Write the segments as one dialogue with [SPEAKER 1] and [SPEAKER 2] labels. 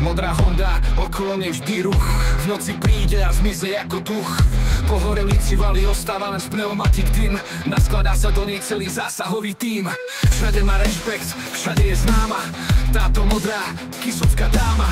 [SPEAKER 1] Modrá Honda, okolo nej vždy ruch. V noci príde a zmizne ako duch. Po horelici vali ostáva len z pneumatik dym. Naskladá sa do nej celý zásahový tím. Všade má rešpekt, všade je známa táto modrá kysocká dáma.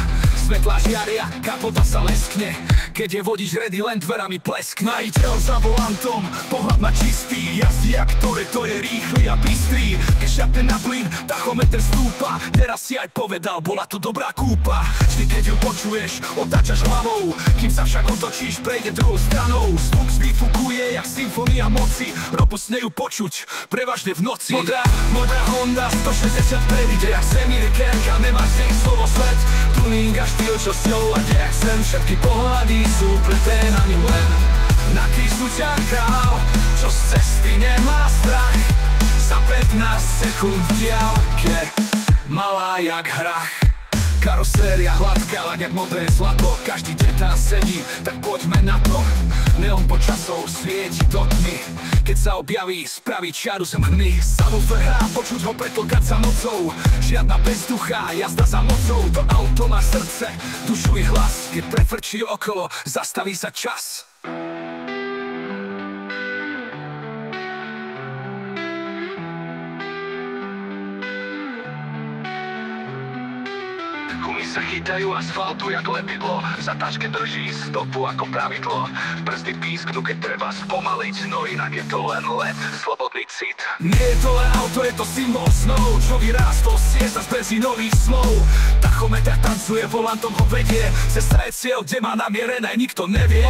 [SPEAKER 1] Svetlá žiaria, kapota sa leskne, keď je vodič ready, len dverami plesk. Majiteľ za volantom, pohľad má čistý, jazdí jak to je rýchly a bystrý. Keď šapne na plyn, tachometer stúpa. Teraz si aj povedal, bola to dobrá kúpa. Vždy keď ju počuješ, otáčaš hlavou. Kým sa však otočíš, prejde druhou stranou. Zvuk vyfukuje jak symfónia moci. Robustne ju počuť, prevažne v noci. Modrá Honda 160 ide jak semi-rekerka, nemáš z nej slovo svet. Tuning a štýl, čo s ňou a jak sem. Všetky pohľady sú preté na ňu len. Na krížu ťa král, čo z cesty nemá strach. Za 15 sekúnd v diaľke, malá jak hrach. Karoséria hladká, len jak modré zlato. Každý deň tam sedí, tak poďme na to. Neon počasov svieti do tmy. Keď sa objaví, spraví čiaru z mhny. Subwoofer hrá, počuť ho pretlkať sa nocou. Žiadna bezduchá jazda za mocou. To auto má srdce, dušu i hlas. Keď prefrčí okolo, zastaví sa čas. Gumy sa chytajú asfaltu jak lepidlo. Zatáčke drží stopu ako pravidlo. Brzdy písknu, keď treba spomaliť. No inak je to len let, slobodný cit. Nie je to len auto, je to symbol snov. Čo vyrástol z ciest a z benzínových slov. Tachometer tancuje, volantom ho vedie. Cesta je cieľ, kde má namierené, nikto nevie.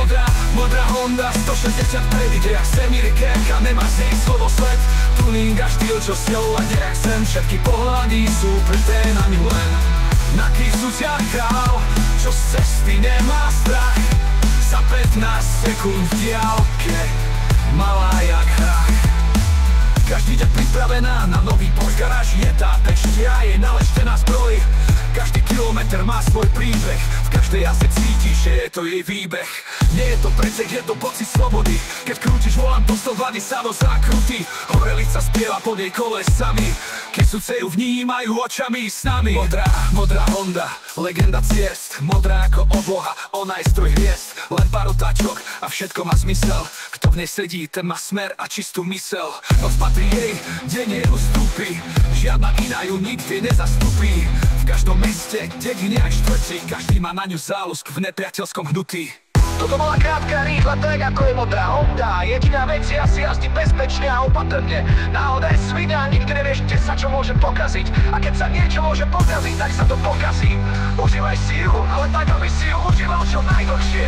[SPEAKER 1] Modrá Honda 160 ide jak semi-rekerka, nemá z nej slovo svet. Tuning a štýl, čo s ňou a nejak sem. Všetky pohľady sú preté na ňu len. Na krížu ťa král, čo z cesty nemá strach. Za 15 sekúnd v diaľke, malá jak hrach. Každý deň pripravená na nový Porsche, garáži je tá peštia, je naleštená zbroj. Každý kilometr má svoj príbeh, v každej jazde cítiš, že je to jej výbeh. Nie je to predsek, je to pocit slobody. Keď krútiš volantom, 102 sa do zákrutí. Horelica spieva pod jej kolesami, keď sudce ju vnímajú očami s nami. Modrá Honda, legenda ciest. Modrá ako obloha, ona je stroj hviezd. Len pár otáčok a všetko má zmysel. Kto v nej sedí, ten má smer a čistú mysel. Noc patrí jej, deň jej ustúpi. Žiadna iná ju nikdy nezastupí. V každom meste, dedine aj štvrti, každý má na ňu záľusk v nepriateľskom hnutí. Toto bola krátka, rýchla, tak ako je modrá Honda. Jediná vec je asi jazdiť bezpečne a opatrne. Náhoda je svina, nikdy nevieš, kde sa čo môže pokaziť. A keď sa niečo môže pokaziť, tak sa to pokazí. Užívaj si ju, ale tak, aby si ju užíval čo najdlhšie.